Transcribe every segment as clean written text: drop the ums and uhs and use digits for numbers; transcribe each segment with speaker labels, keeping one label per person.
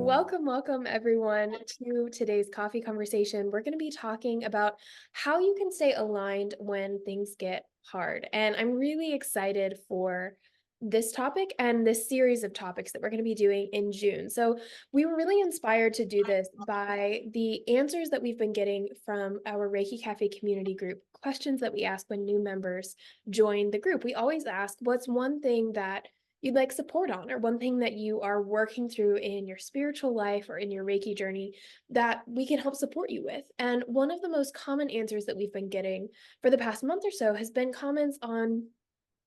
Speaker 1: welcome everyone to today's coffee conversation. We're going to be talking about how you can stay aligned when things get hard. And I'm really excited for this topic and this series of topics that we're going to be doing in June. So, we were really inspired to do this by the answers that we've been getting from our Reiki Cafe community group, questions that we ask when new members join the group. We always ask, what's one thing that you'd like support on, or one thing that you are working through in your spiritual life or in your Reiki journey that we can help support you with. And one of the most common answers that we've been getting for the past month or so has been comments on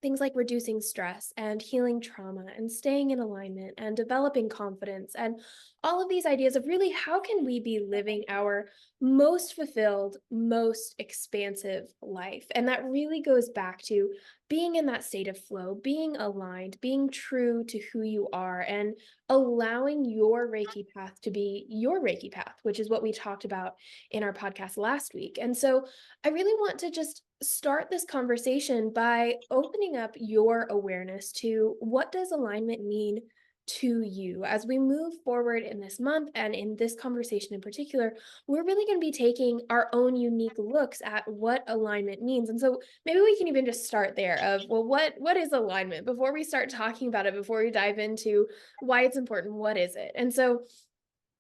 Speaker 1: things like reducing stress and healing trauma and staying in alignment and developing confidence and all of these ideas of really how can we be living our most fulfilled, most expansive life. And that really goes back to being in that state of flow, being aligned, being true to who you are, and allowing your Reiki path to be your Reiki path, which is what we talked about in our podcast last week. And so I really want to just start this conversation by opening up your awareness to what does alignment mean to you. As we move forward in this month and in this conversation in particular, we're really going to be taking our own unique looks at what alignment means. And so maybe we can even just start there of, well, what is alignment before we start talking about it, before we dive into why it's important, what is it? And so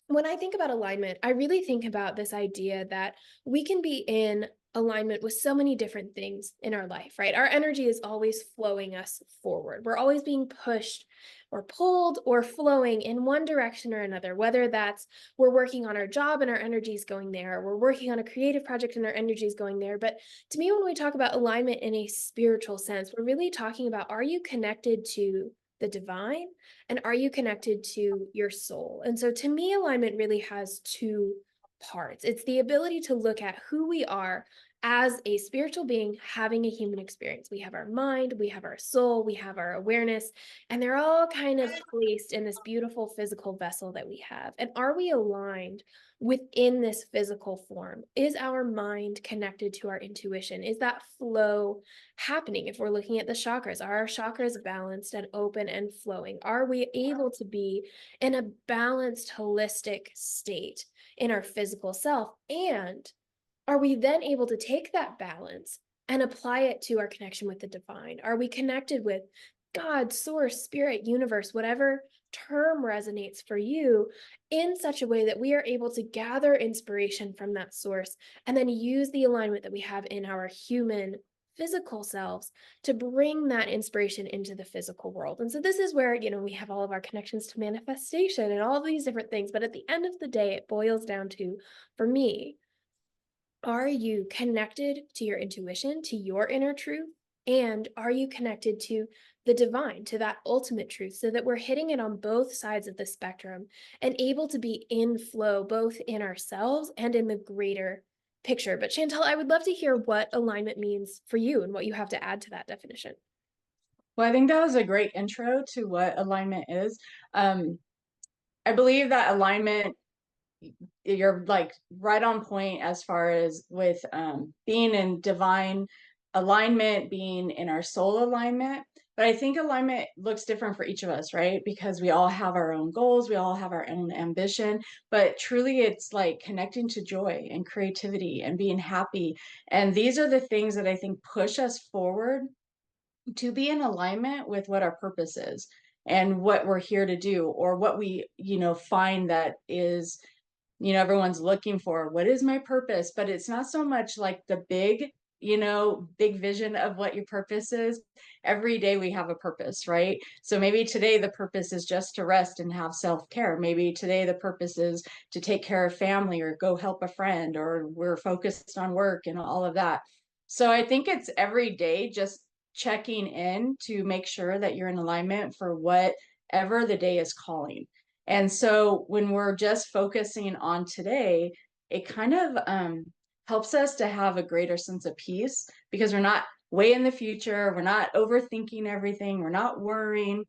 Speaker 1: when I think about alignment, I really think about this idea that we can be in alignment with so many different things in our life, right? Our energy is always flowing us forward. We're always being pushed or pulled or flowing in one direction or another, whether that's we're working on our job and our energy is going there, or we're working on a creative project and our energy is going there. But to me, when we talk about alignment in a spiritual sense, we're really talking about, are you connected to the divine? And are you connected to your soul? And so to me, alignment really has two parts. It's the ability to look at who we are as a spiritual being having a human experience. We have our mind, we have our soul, we have our awareness, and they're all kind of placed in this beautiful physical vessel that we have. And are we aligned within this physical form? Is our mind connected to our intuition? Is that flow happening? If we're looking at the chakras, are our chakras balanced and open and flowing? Are we able to be in a balanced, holistic state in our physical self? And are we then able to take that balance and apply it to our connection with the divine? Are we connected with God, source, spirit, universe, whatever term resonates for you, in such a way that we are able to gather inspiration from that source and then use the alignment that we have in our human physical selves to bring that inspiration into the physical world? And so this is where, we have all of our connections to manifestation and all of these different things. But at the end of the day, it boils down to, for me, are you connected to your intuition, to your inner truth? And are you connected to the divine, to that ultimate truth, so that we're hitting it on both sides of the spectrum and able to be in flow, both in ourselves and in the greater picture? But Chantel, I would love to hear what alignment means for you and what you have to add to that definition.
Speaker 2: Well, I think that was a great intro to what alignment is. I believe that alignment, you're like right on point as far as with being in divine alignment, being in our soul alignment. But I think alignment looks different for each of us, right? Because we all have our own goals, we all have our own ambition, but truly it's like connecting to joy and creativity and being happy. And these are the things that I think push us forward to be in alignment with what our purpose is and what we're here to do, or what we find that is everyone's looking for. What is my purpose? But it's not so much like the big vision of what your purpose is. Every day we have a purpose, right? So maybe today the purpose is just to rest and have self-care. Maybe today the purpose is to take care of family or go help a friend, or we're focused on work and all of that. So I think it's every day just checking in to make sure that you're in alignment for whatever the day is calling. And so when we're just focusing on today, it kind of helps us to have a greater sense of peace, because we're not way in the future. We're not overthinking everything. We're not worrying.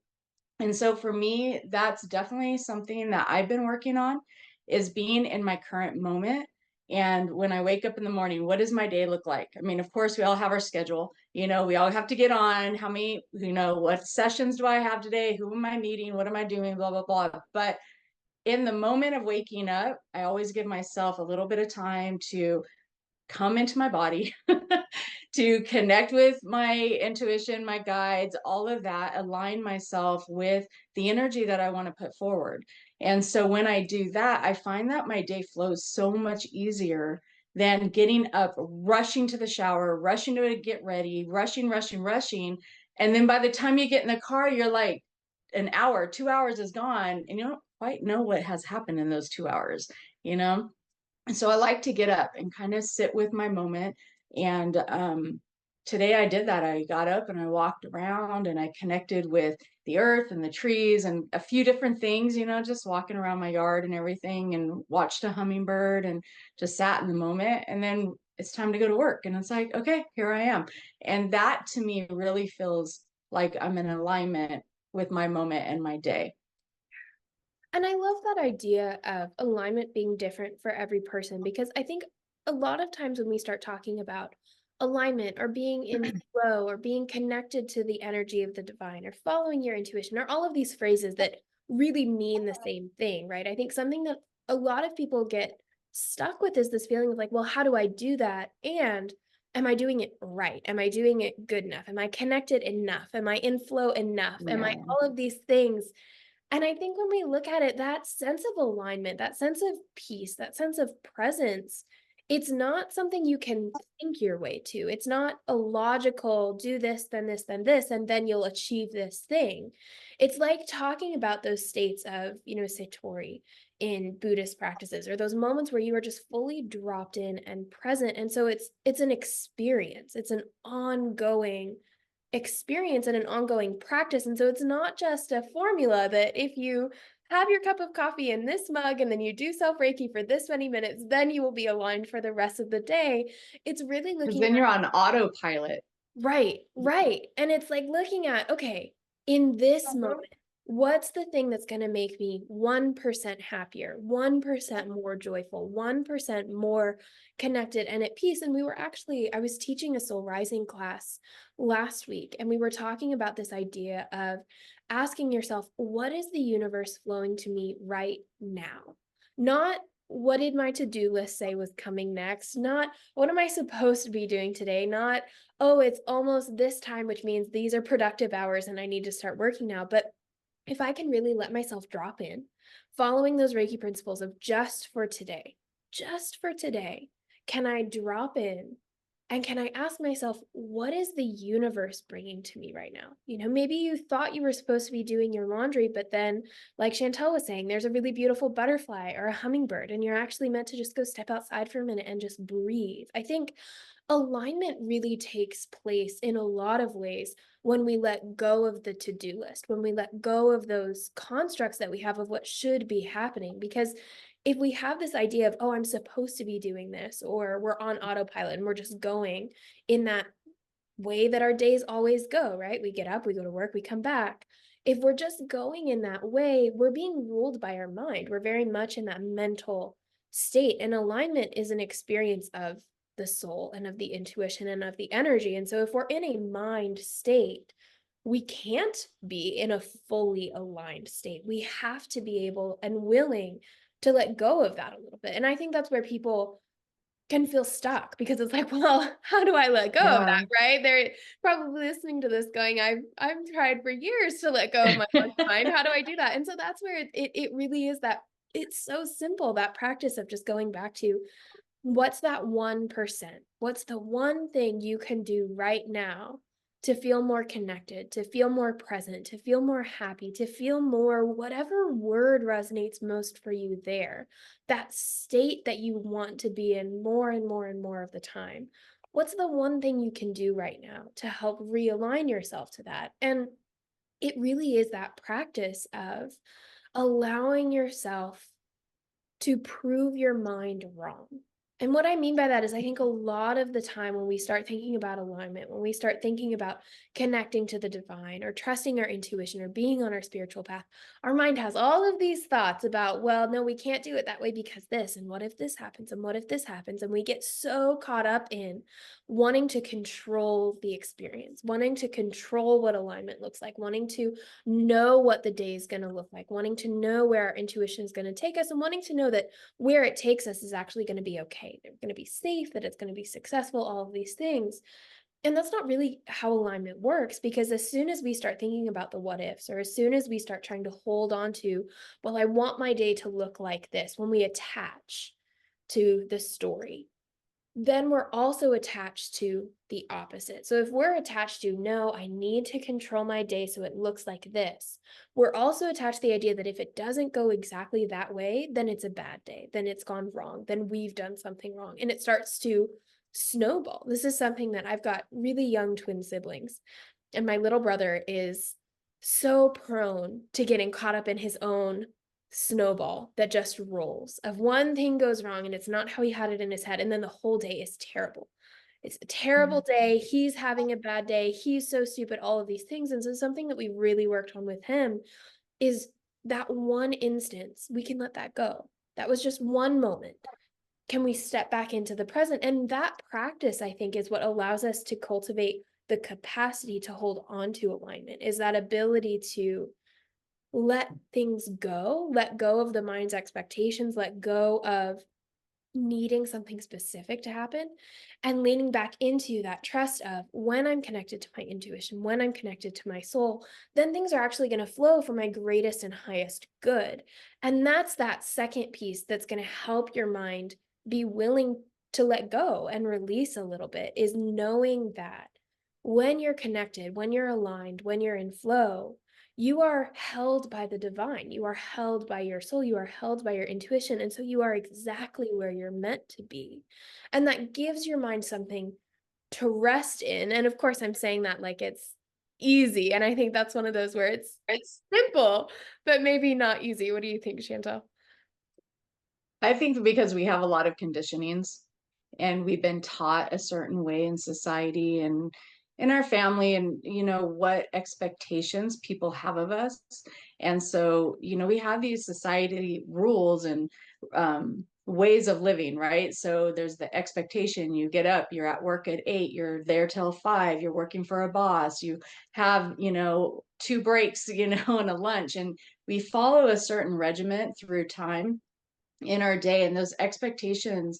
Speaker 2: And so for me, that's definitely something that I've been working on, is being in my current moment. And when I wake up in the morning, what does my day look like? I mean, of course, we all have our schedule. We all have to get on. How many, what sessions do I have today? Who am I meeting? What am I doing? Blah, blah, blah. But in the moment of waking up, I always give myself a little bit of time to come into my body, to connect with my intuition, my guides, all of that, align myself with the energy that I want to put forward. And so when I do that, I find that my day flows so much easier than getting up, rushing to the shower, rushing to get ready, rushing, rushing, rushing. And then by the time you get in the car, you're like, an hour, 2 hours is gone, and you don't quite know what has happened in those 2 hours, you know? And so I like to get up and kind of sit with my moment. And today I did that. I got up and I walked around and I connected with the earth and the trees and a few different things, just walking around my yard and everything, and watched a hummingbird and just sat in the moment. And then it's time to go to work. And it's like, okay, here I am. And that to me really feels like I'm in alignment with my moment and my day.
Speaker 1: And I love that idea of alignment being different for every person because I think a lot of times when we start talking about alignment or being in flow or being connected to the energy of the divine or following your intuition or all of these phrases that really mean the same thing, right? I think something that a lot of people get stuck with is this feeling of like, well, how do I do that? And am I doing it right? Am I doing it good enough? Am I connected enough? Am I in flow enough? Am I
Speaker 2: Yeah.
Speaker 1: all of these things? And I think when we look at it, that sense of alignment, that sense of peace, that sense of presence, it's not something you can think your way to. It's not a logical do this, then this, then this, and then you'll achieve this thing. It's like talking about those states of, Satori in Buddhist practices or those moments where you are just fully dropped in and present. And so it's an experience. It's an ongoing experience and an ongoing practice. And so it's not just a formula that if you have your cup of coffee in this mug and then you do self Reiki for this many minutes, then you will be aligned for the rest of the day. It's really
Speaker 2: Because
Speaker 1: looking
Speaker 2: then
Speaker 1: at
Speaker 2: you're on autopilot.
Speaker 1: right, right. And it's like looking at, okay, in this
Speaker 2: Mhm.
Speaker 1: moment, what's the thing that's going to make me 1% happier, 1% more joyful, 1% more connected and at peace? And I was teaching a soul rising class last week, and we were talking about this idea of asking yourself, what is the universe flowing to me right now? Not what did my to-do list say was coming next? Not what am I supposed to be doing today? Not oh, it's almost this time, which means these are productive hours and I need to start working now. But if I can really let myself drop in, following those Reiki principles of just for today, can I drop in and can I ask myself, what is the universe bringing to me right now? Maybe you thought you were supposed to be doing your laundry, but then, like Chantel was saying, there's a really beautiful butterfly or a hummingbird, and you're actually meant to just go step outside for a minute and just breathe. I think alignment really takes place in a lot of ways when we let go of the to-do list, when we let go of those constructs that we have of what should be happening. Because if we have this idea of, oh, I'm supposed to be doing this, or we're on autopilot and we're just going in that way that our days always go, right? We get up, we go to work, we come back. If we're just going in that way, we're being ruled by our mind. We're very much in that mental state. And alignment is an experience of the soul and of the intuition and of the energy. And so if we're in a mind state, we can't be in a fully aligned state. We have to be able and willing to let go of that a little bit. And I think that's where people can feel stuck because it's like, well, how do I let go of
Speaker 2: Yeah.
Speaker 1: that, right? They're probably listening to this going, I've tried for years to let go of my monkey mind. How do I do that? And so that's where it really is that it's so simple, that practice of just going back to what's that 1%? What's the one thing you can do right now to feel more connected, to feel more present, to feel more happy, to feel more whatever word resonates most for you there? That state that you want to be in more and more and more of the time. What's the one thing you can do right now to help realign yourself to that? And it really is that practice of allowing yourself to prove your mind wrong. And what I mean by that is I think a lot of the time when we start thinking about alignment, when we start thinking about connecting to the divine or trusting our intuition or being on our spiritual path, our mind has all of these thoughts about, well, no, we can't do it that way because this, and what if this happens, and what if this happens? And we get so caught up in wanting to control the experience, wanting to control what alignment looks like, wanting to know what the day is going to look like, wanting to know where our intuition is going to take us, and wanting to know that where it takes us is actually going to be okay. They're going to be safe, that it's going to be successful, all of these things. And that's not really how alignment works because as soon as we start thinking about the what ifs, or as soon as we start trying to hold on to, well, I want my day to look like this, when we attach to the story, then we're also attached to the opposite. So if we're attached to, no, I need to control my day so it looks like this, we're also attached to the idea that if it doesn't go exactly that way, then it's a bad day, then it's gone wrong, then we've done something wrong. And it starts to snowball. This is something that I've got really young twin siblings. And my little brother is so prone to getting caught up in his own snowball that just rolls. Of one thing goes wrong and it's not how he had it in his head, and then the whole day is terrible. It's a terrible
Speaker 2: Mhm.
Speaker 1: day. He's having a bad day. He's so stupid, all of these things. And so something that we really worked on with him is that one instance, we can let that go. That was just one moment. Can we step back into the present? And that practice, I think, is what allows us to cultivate the capacity to hold on to alignment, is that ability to let things go, let go of the mind's expectations, let go of needing something specific to happen, and leaning back into that trust of when I'm connected to my intuition, when I'm connected to my soul, then things are actually going to flow for my greatest and highest good. And that's that second piece that's going to help your mind be willing to let go and release a little bit, is knowing that when you're connected, when you're aligned, when you're in flow, you are held by the divine. You are held by your soul. You are held by your intuition. And so you are exactly where you're meant to be. And that gives your mind something to rest in. And of course, I'm saying that like it's easy. And I think that's one of those where it's simple, but maybe not easy. What do you think, Chantel?
Speaker 2: I think because we have a lot of conditionings and we've been taught a certain way in society and in our family and what expectations people have of us. And so we have these society rules and ways of living, right? So there's the expectation: you get up, you're at work at 8, you're there till 5, you're working for a boss, you have two breaks and a lunch, and we follow a certain regiment through time in our day, and those expectations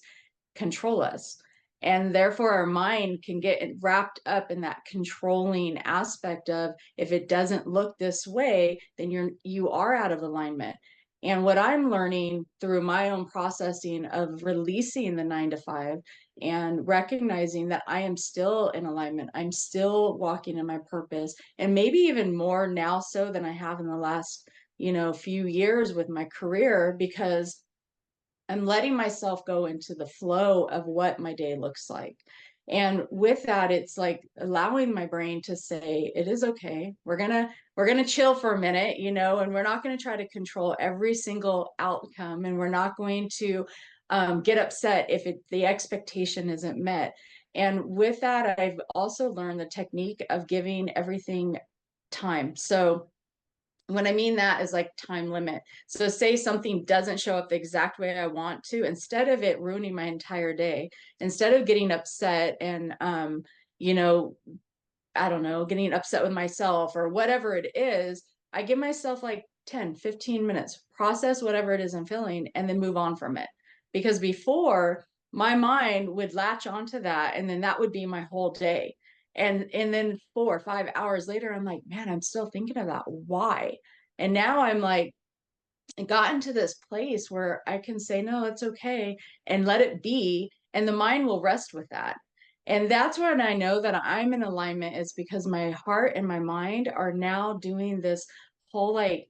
Speaker 2: control us, and therefore our mind can get wrapped up in that controlling aspect of, if it doesn't look this way, then you are out of alignment. And what I'm learning through my own processing of releasing the 9 to 5 and recognizing that I am still in alignment, I'm still walking in my purpose, and maybe even more now so than I have in the last few years with my career, because I'm letting myself go into the flow of what my day looks like. And with that, it's like allowing my brain to say, it is okay. We're going to chill for a minute, and we're not going to try to control every single outcome, and we're not going to get upset if the expectation isn't met. And with that, I've also learned the technique of giving everything time. So what I mean that is like time limit. So say something doesn't show up the exact way I want to, instead of it ruining my entire day, instead of getting upset and you know, I don't know, getting upset with myself or whatever it is, I give myself like 10, 15 minutes, process whatever it is I'm feeling, and then move on from it. Because before, my mind would latch onto that, and then that would be my whole day. And then 4 or 5 hours later, I'm like, man, I'm still thinking of that. Why? And now I'm like, gotten to this place where I can say, no, it's okay, and let it be. And the mind will rest with that. And that's when I know that I'm in alignment, is because my heart and my mind are now doing this whole like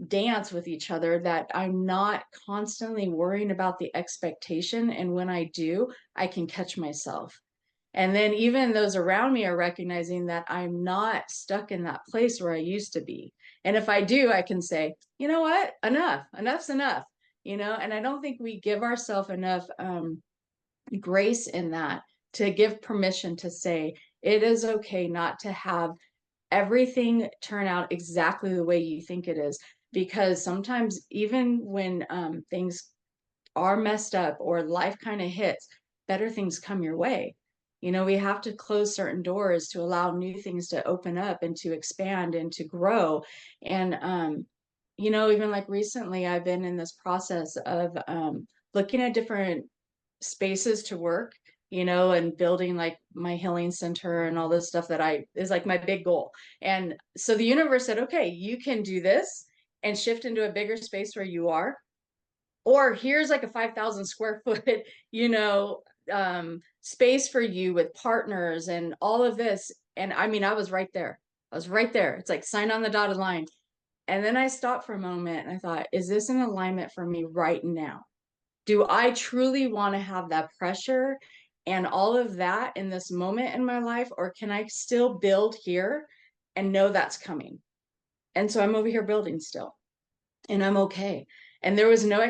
Speaker 2: dance with each other, that I'm not constantly worrying about the expectation. And when I do, I can catch myself. And then even those around me are recognizing that I'm not stuck in that place where I used to be. And if I do, I can say, you know what? Enough's enough. And I don't think we give ourselves enough grace in that, to give permission to say it is okay not to have everything turn out exactly the way you think it is. Because sometimes, even when things are messed up or life kind of hits, better things come your way. We have to close certain doors to allow new things to open up and to expand and to grow. And, even like recently, I've been in this process of looking at different spaces to work, and building like my healing center and all this stuff that I is like my big goal. And so the universe said, okay, you can do this and shift into a bigger space where you are, or here's like a 5,000 square foot, space for you with partners and all of this. And I mean, I was right there. I was right there. It's like sign on the dotted line. And then I stopped for a moment and I thought, is this in alignment for me right now? Do I truly want to have that pressure and all of that in this moment in my life? Or can I still build here and know that's coming? And so I'm over here building still, and I'm okay. And there was no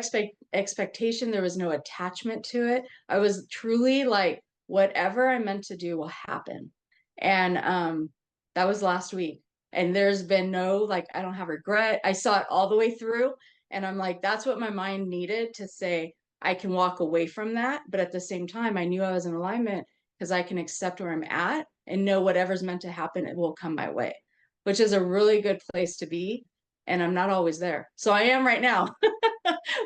Speaker 2: expectation, there was no attachment to it. I was truly like, whatever I meant to do will happen. And that was last week. And there's been no, like, I don't have regret. I saw it all the way through. And I'm like, that's what my mind needed to say, I can walk away from that. But at the same time, I knew I was in alignment because I can accept where I'm at and know whatever's meant to happen, it will come my way, which is a really good place to be. And I'm not always there. So I am right now,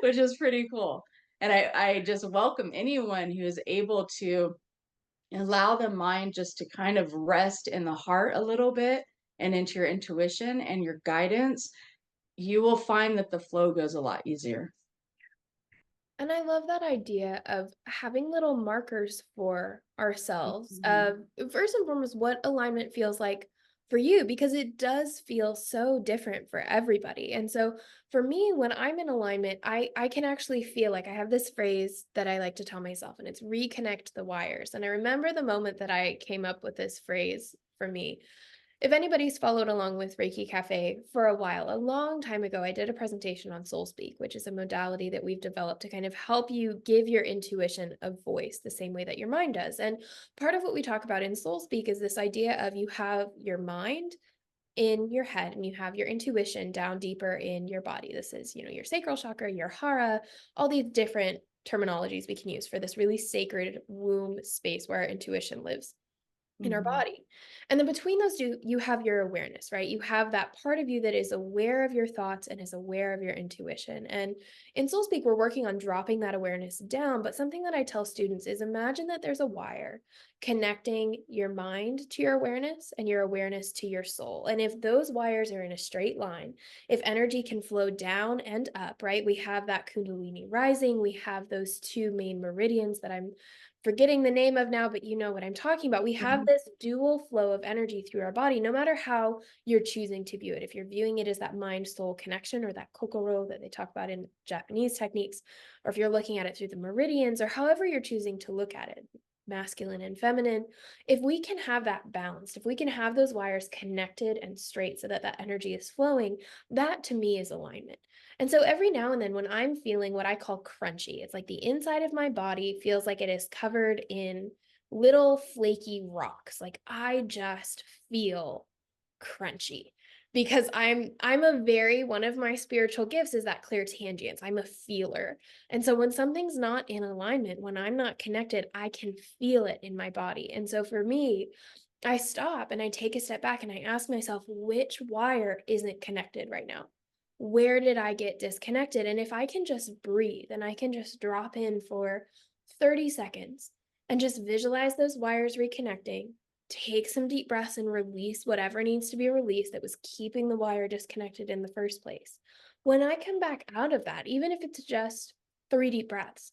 Speaker 2: which is pretty cool. And I just welcome anyone who is able to allow the mind just to kind of rest in the heart a little bit and into your intuition and your guidance. You will find that the flow goes a lot easier.
Speaker 1: And I love that idea of having little markers for ourselves
Speaker 2: Mhm.
Speaker 1: of first and foremost what alignment feels like for you, because it does feel so different for everybody. And so for me, when I'm in alignment, I can actually feel like I have this phrase that I like to tell myself, and it's reconnect the wires. And I remember the moment that I came up with this phrase for me. If anybody's followed along with Reiki Cafe for a while, a long time ago, I did a presentation on Soul Speak, which is a modality that we've developed to kind of help you give your intuition a voice the same way that your mind does. And part of what we talk about in Soul Speak is this idea of you have your mind in your head and you have your intuition down deeper in your body. This is, your sacral chakra, your hara, all these different terminologies we can use for this really sacred womb space where our intuition lives in our
Speaker 2: Mhm.
Speaker 1: body. And then between those two, you have your awareness, right? You have that part of you that is aware of your thoughts and is aware of your intuition. And in Soul Speak, we're working on dropping that awareness down. But something that I tell students is imagine that there's a wire connecting your mind to your awareness and your awareness to your soul. And if those wires are in a straight line, if energy can flow down and up, right? We have that Kundalini rising, we have those two main meridians that I'm forgetting the name of now, but you know what I'm talking about. We have
Speaker 2: Mhm.
Speaker 1: this dual flow of energy through our body, no matter how you're choosing to view it. If you're viewing it as that mind soul connection or that kokoro that they talk about in Japanese techniques, or if you're looking at it through the meridians or however you're choosing to look at it, masculine and feminine, if we can have that balanced, if we can have those wires connected and straight so that that energy is flowing, that to me is alignment. And so every now and then when I'm feeling what I call crunchy, it's like the inside of my body feels like it is covered in little flaky rocks. Like I just feel crunchy because I'm a very one of my spiritual gifts is that clairtangence. I'm a feeler. And so when something's not in alignment, when I'm not connected, I can feel it in my body. And so for me, I stop and I take a step back and I ask myself, which wire isn't connected right now? Where did I get disconnected? And if I can just breathe and I can just drop in for 30 seconds and just visualize those wires reconnecting, take some deep breaths and release whatever needs to be released that was keeping the wire disconnected in the first place. When I come back out of that, even if it's just 3 deep breaths,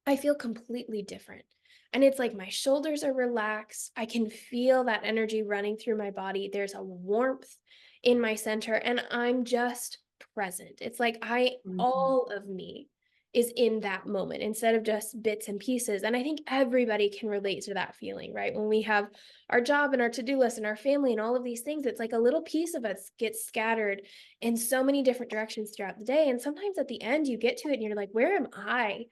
Speaker 1: I feel completely different. And it's like my shoulders are relaxed. I can feel that energy running through my body. There's a warmth in my center, and I'm just present. It's like
Speaker 2: Mhm.
Speaker 1: all of me is in that moment instead of just bits and pieces. And I think everybody can relate to that feeling, right? When we have our job and our to do list and our family and all of these things, it's like a little piece of us gets scattered in so many different directions throughout the day. And sometimes at the end, you get to it and you're like, where am I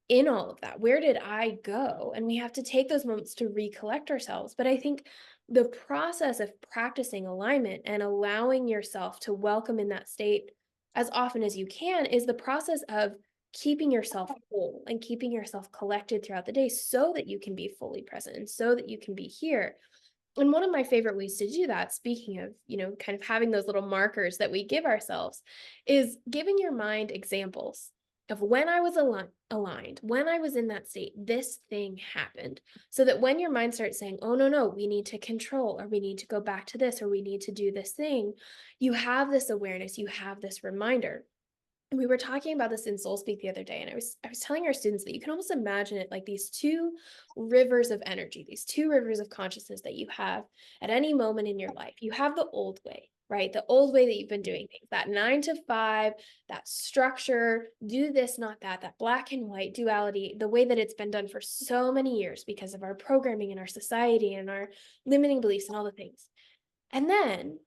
Speaker 1: in all of that? Where did I go? And we have to take those moments to recollect ourselves. But I think the process of practicing alignment and allowing yourself to welcome in that state as often as you can is the process of keeping yourself whole and keeping yourself collected throughout the day so that you can be fully present and so that you can be here. And one of my favorite ways to do that, speaking of, kind of having those little markers that we give ourselves, is giving your mind examples of when I was aligned, when I was in that state, this thing happened. So that when your mind starts saying, oh, no, no, we need to control, or we need to go back to this, or we need to do this thing, you have this awareness, you have this reminder. And we were talking about this in Soul Speak the other day, and I was telling our students that you can almost imagine it like these two rivers of energy, these two rivers of consciousness that you have at any moment in your life. You have the old way, right? The old way that you've been doing things, that 9 to 5, that structure, do this, not that, that black and white duality, the way that it's been done for so many years because of our programming and our society and our limiting beliefs and all the things. And then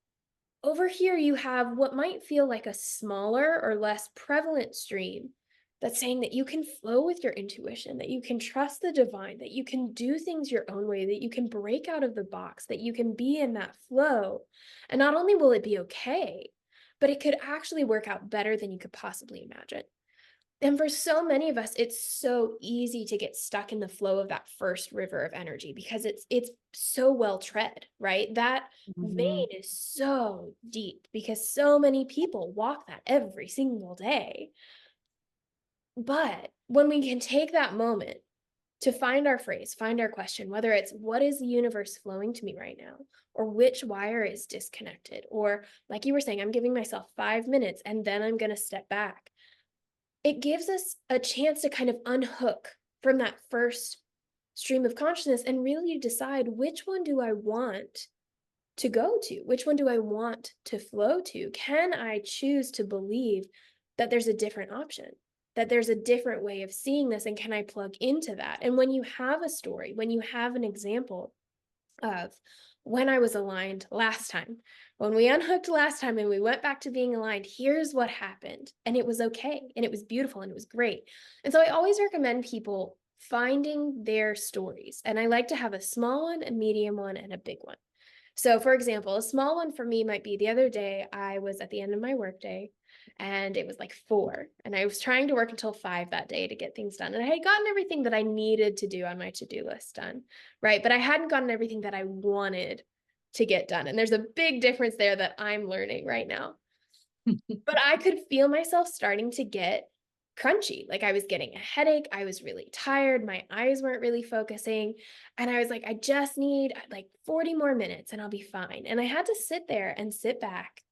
Speaker 1: over here, you have what might feel like a smaller or less prevalent stream that's saying that you can flow with your intuition, that you can trust the divine, that you can do things your own way, that you can break out of the box, that you can be in that flow. And not only will it be okay, but it could actually work out better than you could possibly imagine. And for so many of us, it's so easy to get stuck in the flow of that first river of energy because it's so well tread, right? That
Speaker 2: Mhm.
Speaker 1: vein is so deep because so many people walk that every single day. But when we can take that moment to find our phrase, find our question, whether it's what is the universe flowing to me right now, or which wire is disconnected, or like you were saying, I'm giving myself 5 minutes and then I'm going to step back, it gives us a chance to kind of unhook from that first stream of consciousness and really decide which one do I want to go to? Which one do I want to flow to? Can I choose to believe that there's a different option? That there's a different way of seeing this, and can I plug into that? And when you have a story, when you have an example of when I was aligned last time. When we unhooked last time and we went back to being aligned, here's what happened. And it was okay. And it was beautiful and it was great. And so I always recommend people finding their stories. And I like to have a small one, a medium one, and a big one. So, for example, a small one for me might be the other day, I was at the end of my workday and it was like 4, and I was trying to work until 5 that day to get things done. And I had gotten everything that I needed to do on my to-do list done, right? But I hadn't gotten everything that I wanted to get done. And there's a big difference there that I'm learning right now. But I could feel myself starting to get crunchy. Like I was getting a headache. I was really tired. My eyes weren't really focusing. And I was like, I just need like 40 more minutes and I'll be fine. And I had to sit there and sit back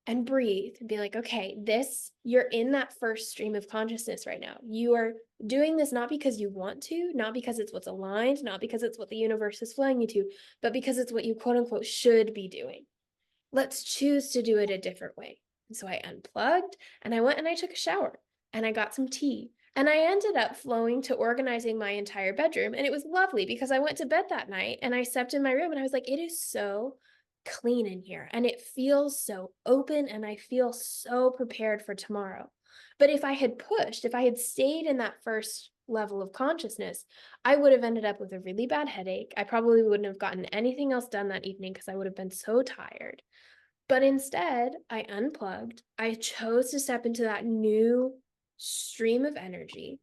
Speaker 1: and breathe and be like, okay, you're in that first stream of consciousness right now. You are doing this not because you want to, not because it's what's aligned, not because it's what the universe is flowing you to, but because it's what you quote unquote should be doing. Let's choose to do it a different way. And so I unplugged and I went and I took a shower and I got some tea. And I ended up flowing to organizing my entire bedroom. And it was lovely because I went to bed that night and I stepped in my room and I was like, it is so clean in here and it feels so open and I feel so prepared for tomorrow. But if I had pushed, if I had stayed in that first level of consciousness, I would have ended up with a really bad headache. I probably wouldn't have gotten anything else done that evening because I would have been so tired. But instead, I unplugged. I chose to step into that new stream of energy.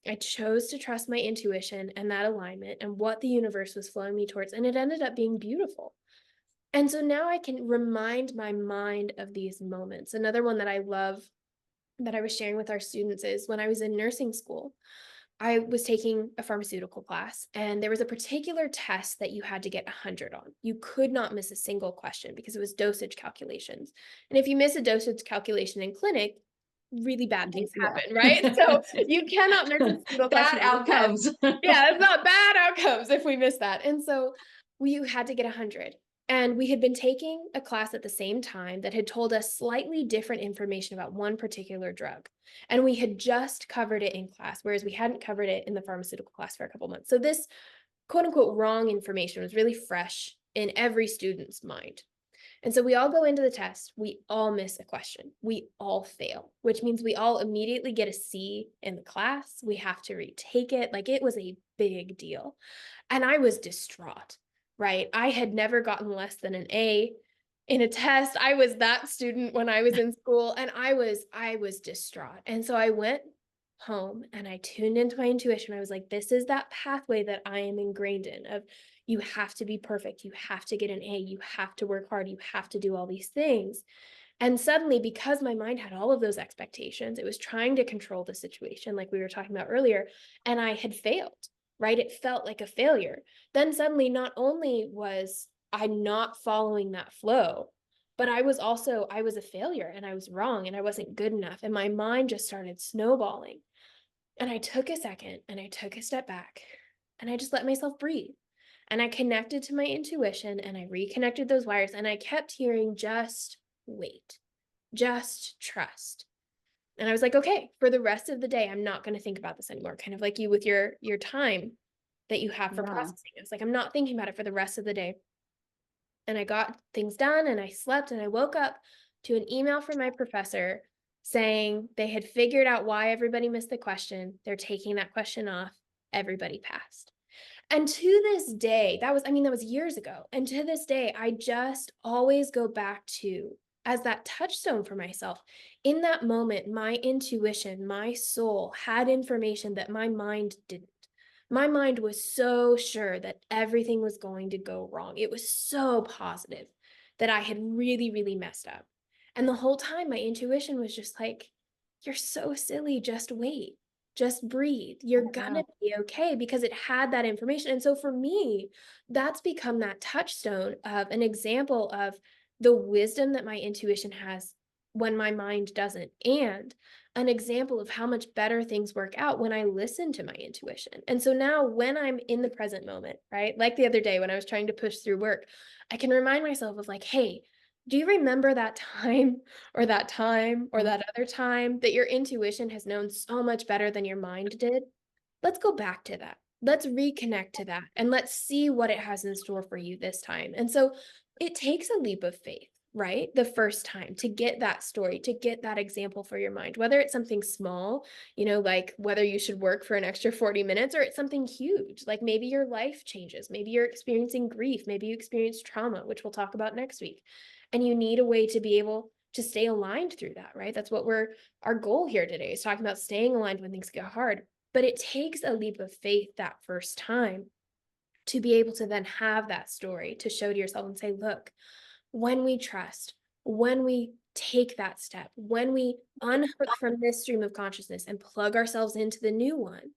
Speaker 1: I chose to trust my intuition and that alignment and what the universe was flowing me towards. And it ended up being beautiful. And so now I can remind my mind of these moments. Another one that I love that I was sharing with our students is when I was in nursing school. I was taking a pharmaceutical class, and there was a particular test that you had to get 100 on. You could not miss a single question because it was dosage calculations. And if you miss a dosage calculation in clinic, really bad things
Speaker 2: Yeah.
Speaker 1: happen, right? So you cannot miss a single question
Speaker 2: Bad
Speaker 1: on the test.
Speaker 2: outcomes.
Speaker 1: Yeah, it's not bad outcomes if we miss that. And so we had to get 100. And we had been taking a class at the same time that had told us slightly different information about one particular drug. And we had just covered it in class, whereas we hadn't covered it in the pharmaceutical class for a couple months. So this quote unquote wrong information was really fresh in every student's mind. And so we all go into the test, we all miss a question, we all fail, which means we all immediately get a C in the class. We have to retake it. Like, it was a big deal. And I was distraught, right? I had never gotten less than an A in a test. I was that student when I was in school, and I was distraught. And so I went home and I tuned into my intuition. I was like, this is that pathway that I am ingrained in, of you have to be perfect, you have to get an A, you have to work hard, you have to do all these things. And suddenly, because my mind had all of those expectations, it was trying to control the situation, like we were talking about earlier, and I had failed, right? It felt like a failure. Then suddenly, not only was I not following that flow, but I was a failure, and I was wrong, and I wasn't good enough. And my mind just started snowballing. And I took a second and I took a step back and I just let myself breathe. And I connected to my intuition and I reconnected those wires, and I kept hearing, just wait, just trust. And I was like, okay, for the rest of the day, I'm not going to think about this anymore. Kind of like you with your time that you have for
Speaker 2: Yeah.
Speaker 1: processing. It's like, I'm not thinking about it for the rest of the day. And I got things done and I slept, and I woke up to an email from my professor saying they had figured out why everybody missed the question. They're taking that question off. Everybody passed. And to this day, that was years ago. And to this day, I just always go back to, as that touchstone for myself. In that moment, my intuition, my soul had information that my mind didn't. My mind was so sure that everything was going to go wrong. It was so positive that I had really, really messed up. And the whole time, my intuition was just like, you're so silly. Just wait. Just breathe. You're
Speaker 2: Yeah.
Speaker 1: gonna be okay, because it had that information. And so for me, that's become that touchstone of an example of the wisdom that my intuition has when my mind doesn't, and an example of how much better things work out when I listen to my intuition. And so now, when I'm in the present moment, right? Like the other day when I was trying to push through work, I can remind myself of like, hey, do you remember that time or that time or that other time that your intuition has known so much better than your mind did? Let's go back to that. Let's reconnect to that and let's see what it has in store for you this time. And so it takes a leap of faith, right? The first time, to get that story, to get that example for your mind, whether it's something small, like whether you should work for an extra 40 minutes, or it's something huge, like maybe your life changes, maybe you're experiencing grief, maybe you experience trauma, which we'll talk about next week. And you need a way to be able to stay aligned through that, right? That's what our goal here today is, talking about staying aligned when things get hard. But it takes a leap of faith that first time to be able to then have that story to show to yourself and say, look, when we trust, when we take that step, when we unhook from this stream of consciousness and plug ourselves into the new one,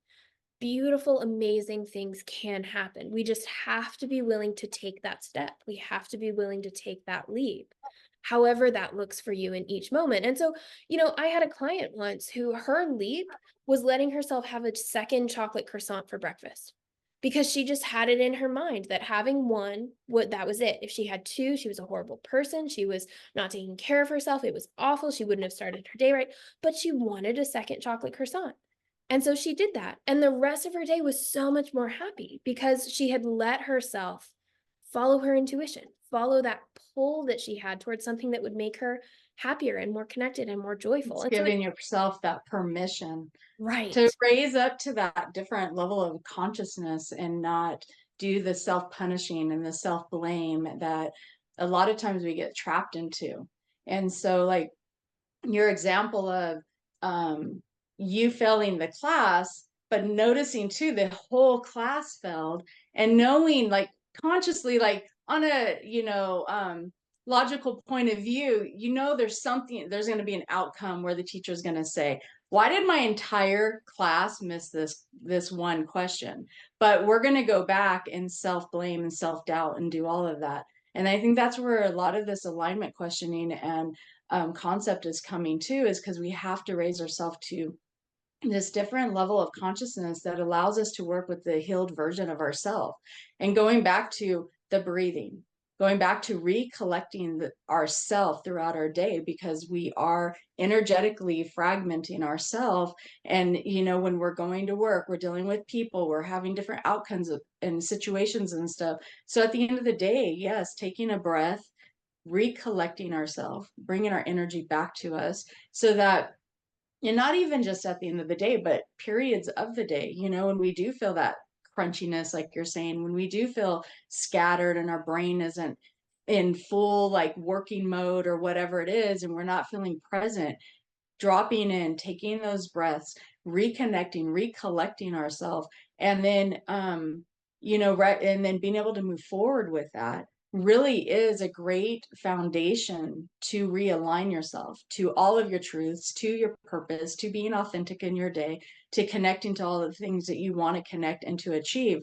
Speaker 1: beautiful, amazing things can happen. We just have to be willing to take that step. We have to be willing to take that leap, however that looks for you in each moment. And so, I had a client once who, her leap was letting herself have a second chocolate croissant for breakfast, because she just had it in her mind that having one, that was it. If she had two, she was a horrible person. She was not taking care of herself. It was awful. She wouldn't have started her day right, but she wanted a second chocolate croissant. And so she did that. And the rest of her day was so much more happy, because she had let herself follow her intuition, follow that pull that she had towards something that would make her happier and more connected and more joyful.
Speaker 2: It's
Speaker 1: And so
Speaker 2: giving yourself that permission to
Speaker 1: right.
Speaker 2: raise up to that different level of consciousness and not do the self-punishing and the self-blame that a lot of times we get trapped into. And so, like, your example of um, you failing the class, but noticing too the whole class failed, and knowing, like, consciously, like, on a logical point of view, there's going to be an outcome where the teacher is going to say, why did my entire class miss this one question? But we're going to go back and self-blame and self-doubt and do all of that. And I think that's where a lot of this alignment questioning and concept is coming too, is because we have to raise ourselves to this different level of consciousness that allows us to work with the healed version of ourselves. And going back to the breathing, going back to recollecting ourself throughout our day, because we are energetically fragmenting ourselves. And when we're going to work, we're dealing with people, we're having different outcomes and situations and stuff. So at the end of the day, yes, taking a breath, recollecting ourselves, bringing our energy back to us so that, and not even just at the end of the day, but periods of the day, when we do feel that crunchiness, like you're saying, when we do feel scattered and our brain isn't in full like working mode or whatever it is, and we're not feeling present, dropping in, taking those breaths, reconnecting, recollecting ourselves, and then right, and then being able to move forward with that really is a great foundation to realign yourself to all of your truths, to your purpose, to being authentic in your day, to connecting to all the things that you want to connect and to achieve.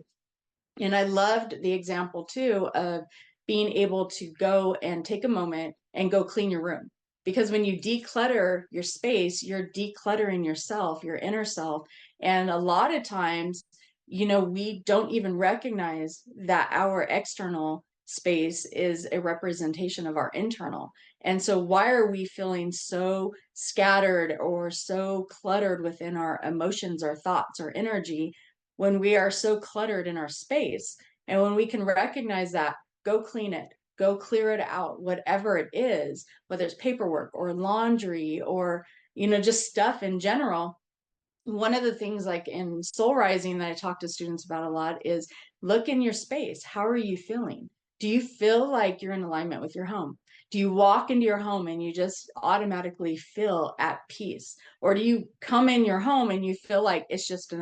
Speaker 2: And I loved the example too of being able to go and take a moment and go clean your room. Because when you declutter your space, you're decluttering yourself, your inner self. And a lot of times, we don't even recognize that our external space is a representation of our internal. And so, why are we feeling so scattered or so cluttered within our emotions, our thoughts, our energy? When we are so cluttered in our space. And when we can recognize that, go clean it, go clear it out, whatever it is, whether it's paperwork or laundry or, just stuff in general. One of the things like in soul rising that I talk to students about a lot is look in your space. How are you feeling? Do you feel like you're in alignment with your home? Do you walk into your home and you just automatically feel at peace? Or do you come in your home and you feel like it's just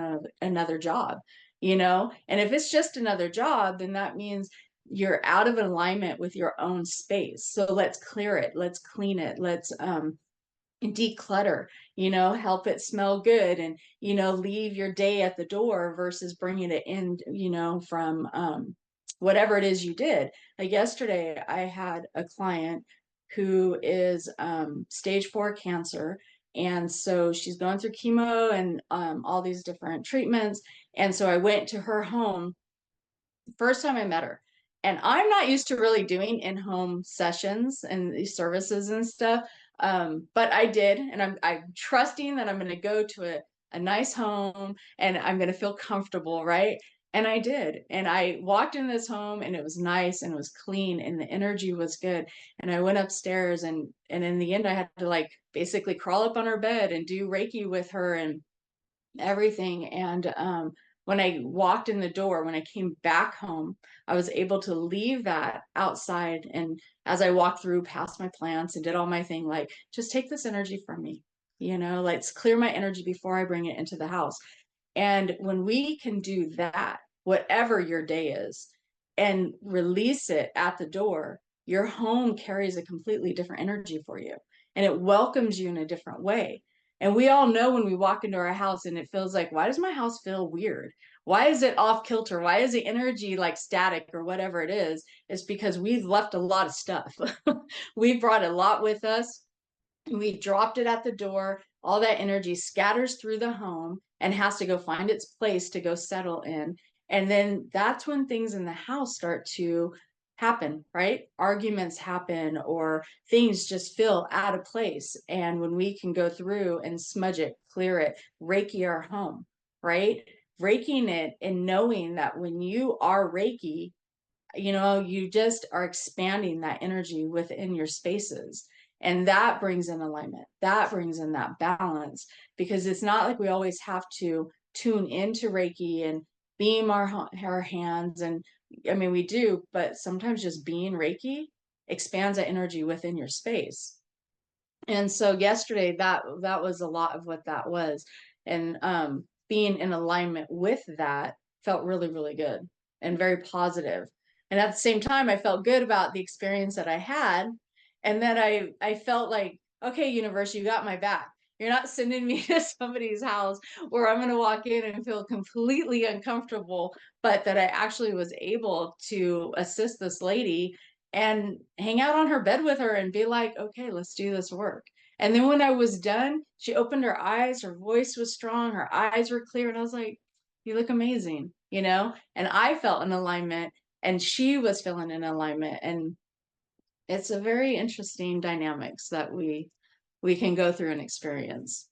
Speaker 2: another job, And if it's just another job, then that means you're out of alignment with your own space. So let's clear it. Let's clean it. Let's declutter, help it smell good, and leave your day at the door versus bringing it in, from whatever it is you did. Like yesterday I had a client who is stage 4 cancer, and so she's going through chemo and all these different treatments. And so I went to her home first time I met her. And I'm not used to really doing in-home sessions and these services and stuff. But I did, and I'm trusting that I'm going to go to a nice home and I'm going to feel comfortable, right? And I did. And I walked in this home and it was nice and it was clean and the energy was good. And I went upstairs and in the end I had to like basically crawl up on her bed and do Reiki with her and everything. And when I walked in the door, when I came back home, I was able to leave that outside. And as I walked through past my plants and did all my thing, like, just take this energy from me, let's clear my energy before I bring it into the house. And when we can do that, whatever your day is, and release it at the door, your home carries a completely different energy for you and it welcomes you in a different way. And we all know when we walk into our house and it feels like, why does my house feel weird? Why is it off kilter? Why is the energy like static or whatever it is? It's because we've left a lot of stuff. We've brought a lot with us. We dropped it at the door. All that energy scatters through the home and has to go find its place to go settle in. And then that's when things in the house start to happen, right? Arguments happen or things just feel out of place. And when we can go through and smudge it, clear it, Reiki our home, right? Reikiing it and knowing that when you are Reiki, you just are expanding that energy within your spaces. And that brings in alignment. That brings in that balance because it's not like we always have to tune into Reiki and beam our hands. And I mean, we do, but sometimes just being Reiki expands that energy within your space. And so yesterday that was a lot of what that was. And being in alignment with that felt really, really good and very positive. And at the same time, I felt good about the experience that I had. And then I felt like, okay, universe, you got my back. You're not sending me to somebody's house where I'm going to walk in and feel completely uncomfortable, but that I actually was able to assist this lady and hang out on her bed with her and be like, okay, let's do this work. And then when I was done, she opened her eyes, her voice was strong, her eyes were clear. And I was like, you look amazing, And I felt an alignment and she was feeling an alignment. And it's a very interesting dynamics that we can go through and experience.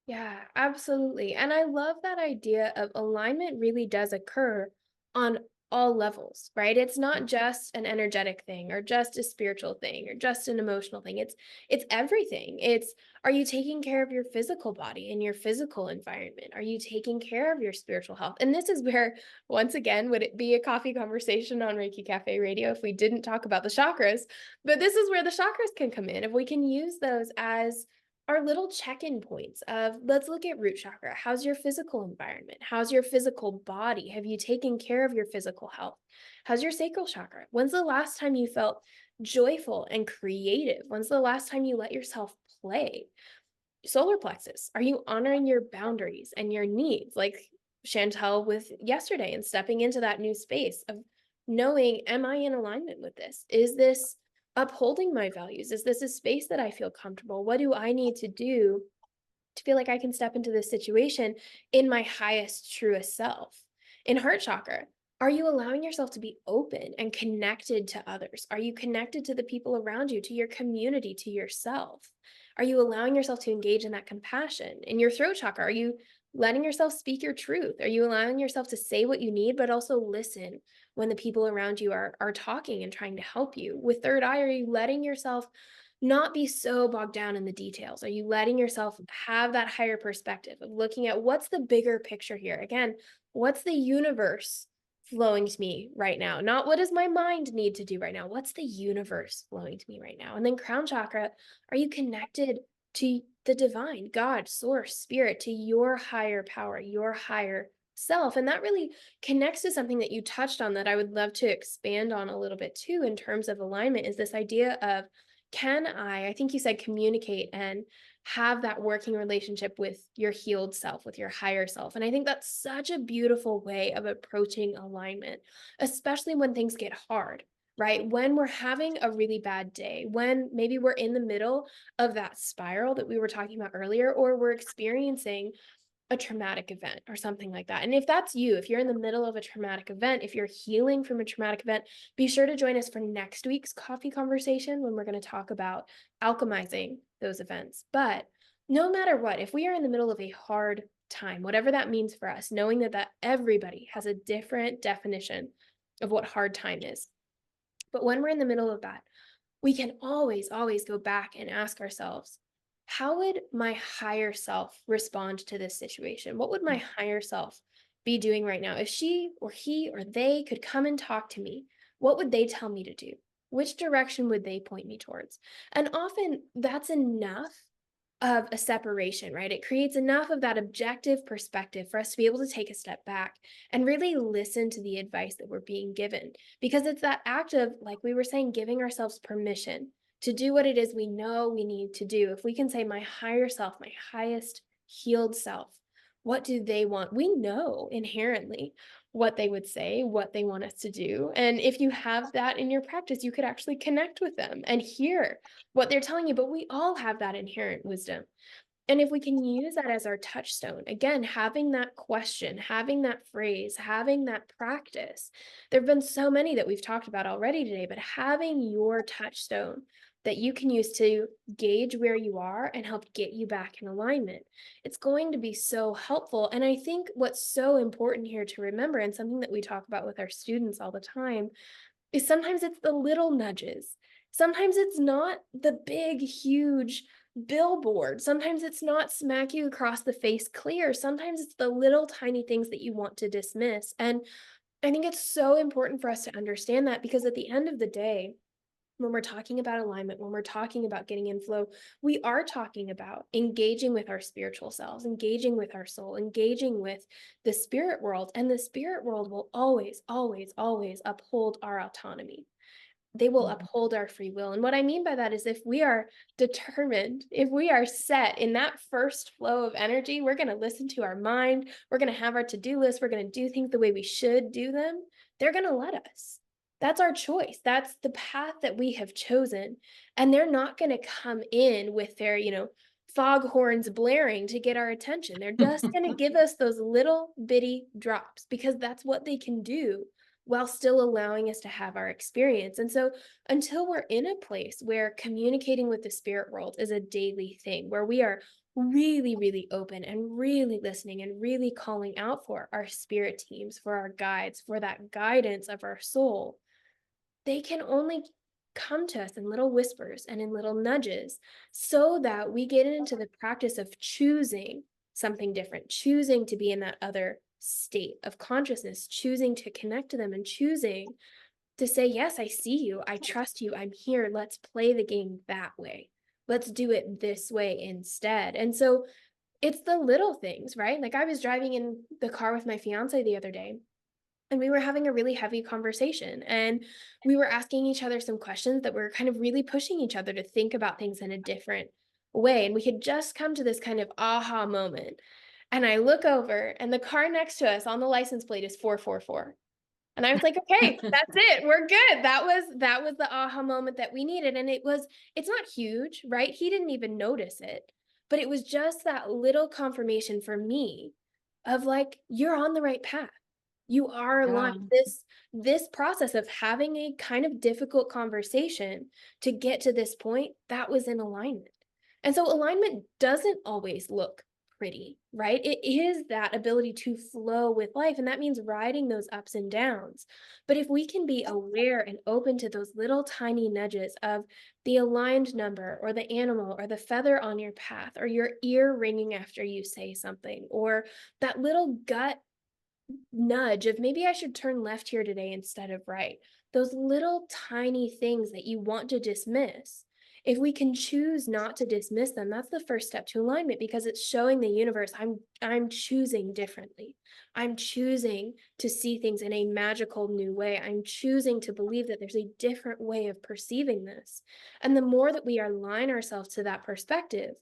Speaker 1: Yeah, absolutely. And I love that idea of alignment really does occur on all levels, right? It's not just an energetic thing or just a spiritual thing or just an emotional thing. It's everything. It's, are you taking care of your physical body and your physical environment? Are you taking care of your spiritual health? And this is where, once again, would it be a coffee conversation on Reiki Cafe Radio if we didn't talk about the chakras? But this is where the chakras can come in. If we can use those as our little check-in points of, let's look at root chakra. How's your physical environment? How's your physical body? Have you taken care of your physical health? How's your sacral chakra? When's the last time you felt joyful and creative? When's the last time you let yourself play? Solar plexus, are you honoring your boundaries and your needs, like Shantel with yesterday, and stepping into that new space of knowing, am I in alignment with this? Is this upholding my values? Is this a space that I feel comfortable? What do I need to do to feel like I can step into this situation in my highest, truest self? In heart chakra, are you allowing yourself to be open and connected to others? Are you connected to the people around you, to your community, to yourself? Are you allowing yourself to engage in that compassion? In your throat chakra, are you letting yourself speak your truth? Are you allowing yourself to say what you need, but also listen when the people around you are talking and trying to help you? With third eye, are you letting yourself not be so bogged down in the details? Are you letting yourself have that higher perspective of looking at what's the bigger picture here? Again, what's the universe flowing to me right now? Not what does my mind need to do right now? What's the universe flowing to me right now? And then crown chakra, are you connected to the divine, God, source, spirit, to your higher power, your higher self? And that really connects to something that you touched on that I would love to expand on a little bit too in terms of alignment, is this idea of, can I think you said communicate and have that working relationship with your healed self, with your higher self. And I think that's such a beautiful way of approaching alignment, especially when things get hard, right? When we're having a really bad day, when maybe we're in the middle of that spiral that we were talking about earlier, or we're experiencing a traumatic event or something like that. And if that's you, if you're in the middle of a traumatic event, if you're healing from a traumatic event, be sure to join us for next week's coffee conversation when we're going to talk about alchemizing those events. But no matter what, if we are in the middle of a hard time, whatever that means for us, knowing that everybody has a different definition of what hard time is. But when we're in the middle of that, we can always, always go back and ask ourselves, how would my higher self respond to this situation? What would my higher self be doing right now? If she or he or they could come and talk to me, what would they tell me to do? Which direction would they point me towards? And often that's enough of a separation, right? It creates enough of that objective perspective for us to be able to take a step back and really listen to the advice that we're being given. Because it's that act of, like we were saying, giving ourselves permission to do what it is we know we need to do. If we can say, my higher self, my highest healed self, what do they want? We know inherently what they would say, what they want us to do. And if you have that in your practice, you could actually connect with them and hear what they're telling you. But we all have that inherent wisdom. And if we can use that as our touchstone, again, having that question, having that phrase, having that practice, there have been so many that we've talked about already today, but having your touchstone that you can use to gauge where you are and help get you back in alignment, it's going to be so helpful. And I think what's so important here to remember, and something that we talk about with our students all the time, is sometimes it's the little nudges. Sometimes it's not the big, huge billboard. Sometimes it's not smack you across the face clear. Sometimes it's the little tiny things that you want to dismiss. And I think it's so important for us to understand that, because at the end of the day, when we're talking about alignment, when we're talking about getting in flow, we are talking about engaging with our spiritual selves, engaging with our soul, engaging with the spirit world. And the spirit world will always, always, always uphold our autonomy. They will
Speaker 2: Mhm.
Speaker 1: uphold our free will. And what I mean by that is, if we are determined, if we are set in that first flow of energy, we're going to listen to our mind, we're going to have our to-do list, we're going to do things the way we should do them, they're going to let us. That's our choice. That's the path that we have chosen. And they're not going to come in with their, foghorns blaring to get our attention. They're just going to give us those little bitty drops, because that's what they can do while still allowing us to have our experience. And so, until we're in a place where communicating with the spirit world is a daily thing, where we are really, really open and really listening and really calling out for our spirit teams, for our guides, for that guidance of our soul, they can only come to us in little whispers and in little nudges so that we get into the practice of choosing something different, choosing to be in that other state of consciousness, choosing to connect to them, and choosing to say, yes, I see you. I trust you. I'm here. Let's play the game that way. Let's do it this way instead. And so it's the little things, right? Like I was driving in the car with my fiance the other day, and we were having a really heavy conversation, and we were asking each other some questions that were kind of really pushing each other to think about things in a different way. And we had just come to this kind of aha moment. And I look over, and the car next to us on the license plate is 444. And I was like, "Okay, that's it. We're good." That was the aha moment that we needed, and it's not huge, right? He didn't even notice it, but it was just that little confirmation for me of like, "You're on the right path. You are aligned."
Speaker 2: Yeah.
Speaker 1: This process of having a kind of difficult conversation to get to this point, that was in alignment. And so alignment doesn't always look pretty, right? It is that ability to flow with life, and that means riding those ups and downs. But if we can be aware and open to those little tiny nudges of the aligned number, or the animal, or the feather on your path, or your ear ringing after you say something, or that little gut nudge of maybe I should turn left here today instead of right. Those little tiny things that you want to dismiss. If we can choose not to dismiss them, that's the first step to alignment, because it's showing the universe I'm choosing differently. I'm choosing to see things in a magical new way. I'm choosing to believe that there's a different way of perceiving this. And the more that we align ourselves to that perspective,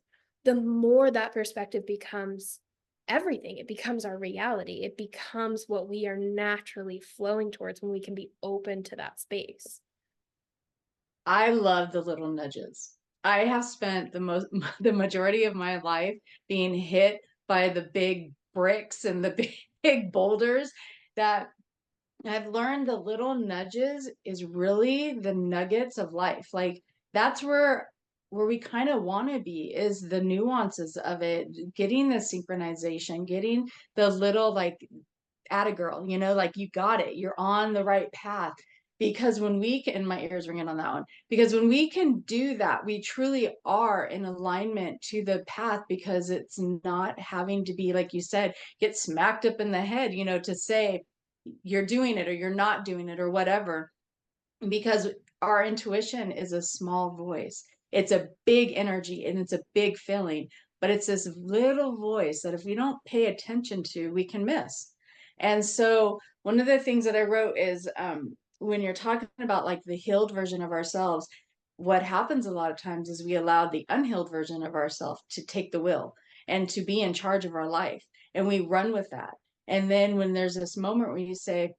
Speaker 1: the more that perspective becomes everything. It becomes our reality. It becomes what we are naturally flowing towards when we can be open to that space.
Speaker 2: I love the little nudges. I have spent the majority of my life being hit by the big bricks and the big boulders that I've learned the little nudges is really the nuggets of life. Like that's where we kind of want to be is the nuances of it, getting the synchronization, getting the little like at a girl, like you got it, you're on the right path. Because when we can, and my ears ringing on that one, because when we can do that, we truly are in alignment to the path because it's not having to be, like you said, get smacked up in the head, to say you're doing it or you're not doing it or whatever, because our intuition is a small voice. It's a big energy and it's a big feeling, but it's this little voice that if we don't pay attention to, we can miss. And so, one of the things that I wrote is when you're talking about like the healed version of ourselves, what happens a lot of times is we allow the unhealed version of ourselves to take the wheel and to be in charge of our life. And we run with that. And then when there's this moment where you say,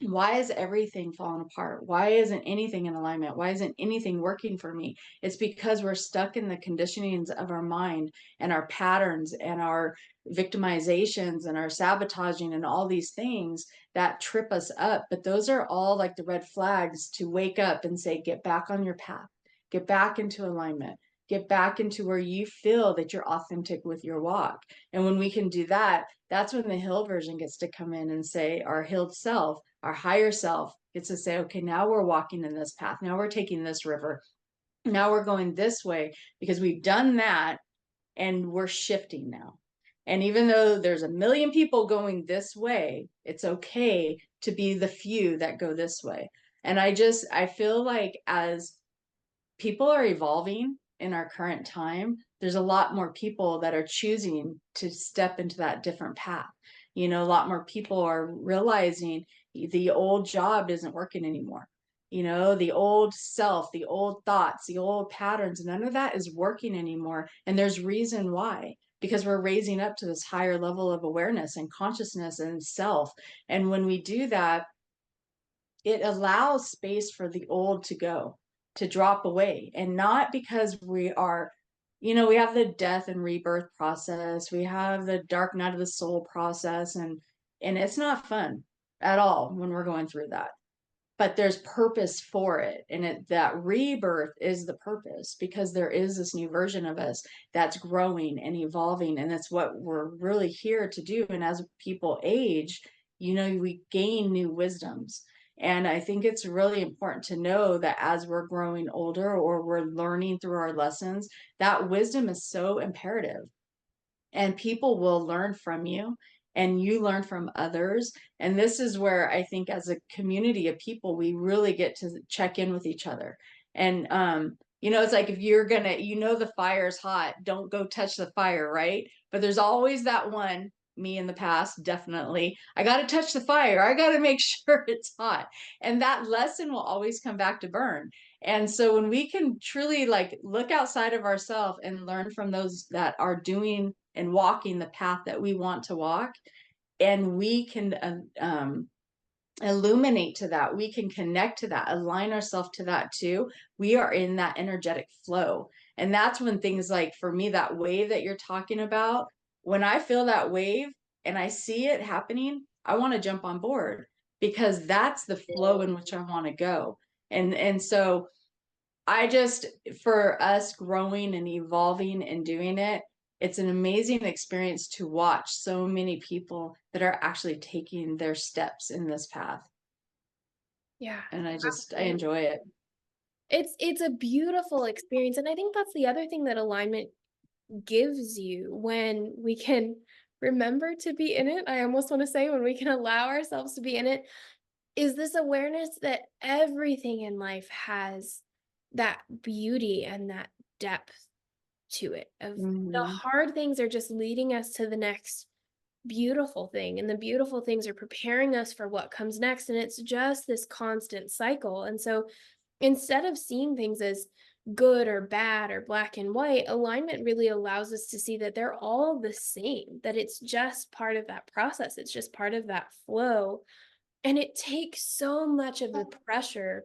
Speaker 2: why is everything falling apart? Why isn't anything in alignment? Why isn't anything working for me? It's because we're stuck in the conditionings of our mind and our patterns and our victimizations and our sabotaging and all these things that trip us up. But those are all like the red flags to wake up and say, get back on your path, get back into alignment, get back into where you feel that you're authentic with your walk. And when we can do that, that's when the healed version gets to come in and say, our healed self, our higher self gets to say, okay, now we're walking in this path. Now we're taking this river. Now we're going this way because we've done that and we're shifting now. And even though there's a million people going this way, it's okay to be the few that go this way. And I feel like as people are evolving in our current time, there's a lot more people that are choosing to step into that different path. A lot more people are realizing the old job isn't working anymore. The old self, the old thoughts, the old patterns, none of that is working anymore. And there's reason why, because we're raising up to this higher level of awareness and consciousness and self. And when we do that, it allows space for the old to go, to drop away. And not because we are, we have the death and rebirth process, we have the dark night of the soul process, and it's not fun. at all when we're going through that. But there's purpose for it, and that rebirth is the purpose, because there is this new version of us that's growing and evolving, and that's what we're really here to do. And as people age, we gain new wisdoms. And I think it's really important to know that as we're growing older, or we're learning through our lessons, that wisdom is so imperative, and people will learn from you, and you learn from others. And this is where I think, as a community of people, we really get to check in with each other. And it's like, if you're gonna, the fire's hot, don't go touch the fire, right? But there's always that one, me in the past, definitely, I got to touch the fire, I got to make sure it's hot. And that lesson will always come back to burn. And so when we can truly, like, look outside of ourselves and learn from those that are doing and walking the path that we want to walk, and we can illuminate to that, we can connect to that, align ourselves to that too, we are in that energetic flow. And that's when things, like, for me, that wave that you're talking about, when I feel that wave and I see it happening, I want to jump on board, because that's the flow in which I want to go. And so I just, for us growing and evolving and doing it, it's an amazing experience to watch so many people that are actually taking their steps in this path.
Speaker 1: Yeah,
Speaker 2: And I
Speaker 1: absolutely.
Speaker 2: enjoy it.
Speaker 1: It's a beautiful experience, and I think that's the other thing that alignment gives you when we can remember to be in it. I almost want to say when we can allow ourselves to be in it, is this awareness that everything in life has that beauty and that depth to it. Of the
Speaker 2: Hmm.
Speaker 1: hard things are just leading us to the next beautiful thing, and the beautiful things are preparing us for what comes next, and it's just this constant cycle. And so instead of seeing things as good or bad or black and white, alignment really allows us to see that they're all the same, that it's just part of that process, it's just part of that flow. And it takes so much of the pressure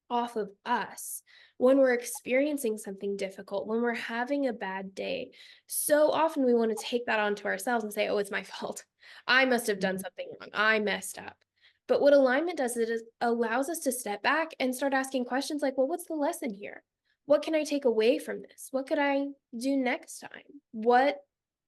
Speaker 1: off of us when we're experiencing something difficult, when we're having a bad day. So often we want to take that onto ourselves and say, oh, it's my fault. I must have done something wrong. I messed up. But what alignment does is it allows us to step back and start asking questions like, well, what's the lesson here? What can I take away from this? What could I do next time?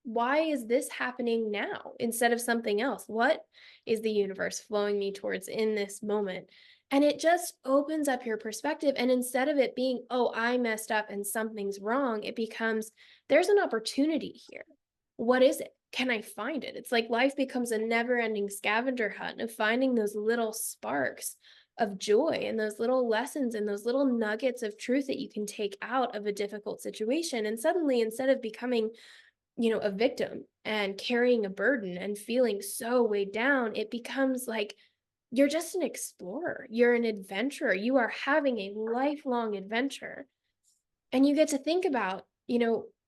Speaker 1: Why is this happening now instead of something else? What is the universe flowing me towards in this moment? And it just opens up your perspective. And instead of it being, oh, I messed up and something's wrong, it becomes, there's an opportunity here. What is it? Can I find it? It's like life becomes a never ending scavenger hunt of finding those little sparks of joy and those little lessons and those little nuggets of truth that you can take out of a difficult situation. And suddenly, instead of becoming, a victim and carrying a burden and feeling so weighed down, it becomes like you're just an explorer. You're an adventurer. You are having a lifelong adventure. And you get to think about,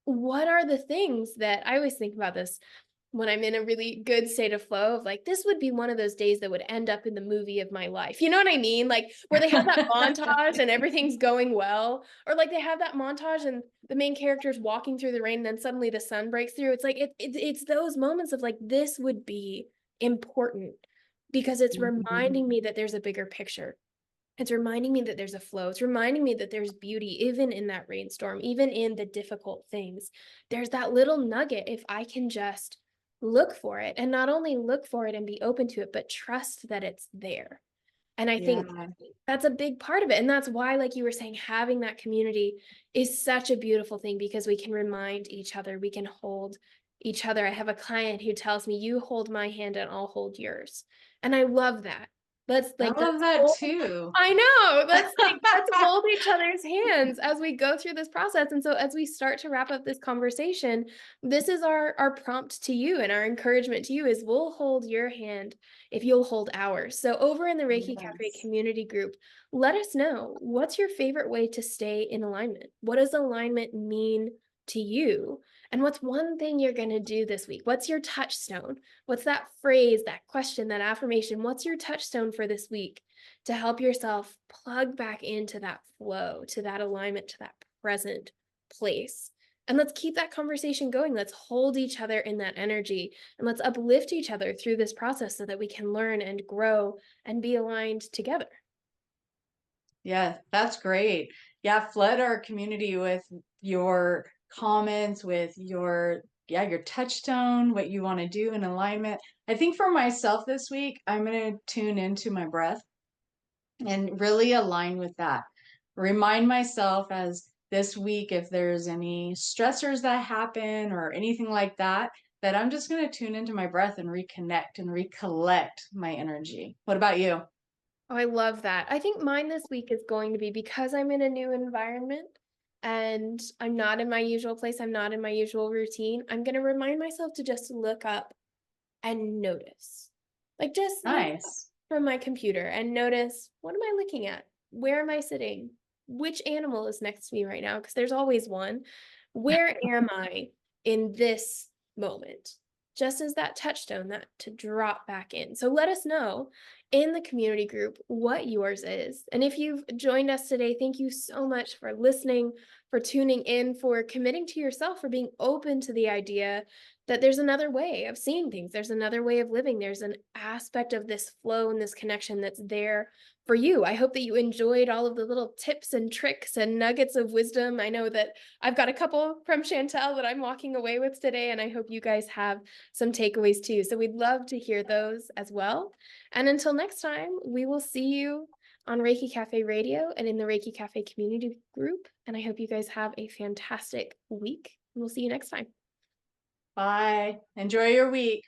Speaker 1: what are the things that I always think about this when I'm in a really good state of flow of like, this would be one of those days that would end up in the movie of my life. You know what I mean? Like where they have that montage and everything's going well, or like they have that montage and the main character's walking through the rain, and then suddenly the sun breaks through. It's like it's those moments of like, this would be important because it's
Speaker 2: Mhm.
Speaker 1: reminding me that there's a bigger picture. It's reminding me that there's a flow. It's reminding me that there's beauty even in that rainstorm, even in the difficult things. There's that little nugget if I can just look for it, and not only look for it and be open to it, but trust that it's there. And I
Speaker 2: Yeah.
Speaker 1: think that's a big part of it. And that's why, like you were saying, having that community is such a beautiful thing because we can remind each other, we can hold each other. I have a client who tells me, you hold my hand and I'll hold yours. And I love that.
Speaker 2: I love
Speaker 1: Let's
Speaker 2: that
Speaker 1: hold.
Speaker 2: too.
Speaker 1: I know. Let's hold each other's hands as we go through this process. And so as we start to wrap up this conversation, this is our prompt to you, and our encouragement to you is we'll hold your hand if you'll hold ours. So over in the Reiki Cafe
Speaker 2: Yes.
Speaker 1: community group, let us know, what's your favorite way to stay in alignment? What does alignment mean to you? And what's one thing you're going to do this week? What's your touchstone? What's that phrase, that question, that affirmation? What's your touchstone for this week to help yourself plug back into that flow, to that alignment, to that present place? And let's keep that conversation going. Let's hold each other in that energy and let's uplift each other through this process so that we can learn and grow and be aligned together.
Speaker 2: Yeah, that's great. Yeah, flood our community with your comments, with your yeah, your touchstone, what you want to do in alignment. I think for myself this week, I'm going to tune into my breath and really align with that. Remind myself as this week if there's any stressors that happen or anything like that, that I'm just going to tune into my breath and reconnect and recollect my energy. What about you?
Speaker 1: Oh, I love that. I think mine this week is going to be because I'm in a new environment and I'm not in my usual place, I'm not in my usual routine. I'm going to remind myself to just look up and notice. Like, just look up
Speaker 2: Nice.
Speaker 1: from my computer and notice, what am I looking at? Where am I sitting? Which animal is next to me right now? Because there's always one. Where am I in this moment? Just as that touchstone, that to drop back in. So let us know in the community group what yours is. And if you've joined us today, thank you so much for listening, for tuning in, for committing to yourself, for being open to the idea that there's another way of seeing things. There's another way of living. There's an aspect of this flow and this connection that's there for you. I hope that you enjoyed all of the little tips and tricks and nuggets of wisdom. I know that I've got a couple from Shantel that I'm walking away with today, and I hope you guys have some takeaways too. So we'd love to hear those as well. And until next time, we will see you on Reiki Cafe Radio and in the Reiki Cafe community group. And I hope you guys have a fantastic week. And we'll see you next time.
Speaker 2: Bye. Enjoy your week.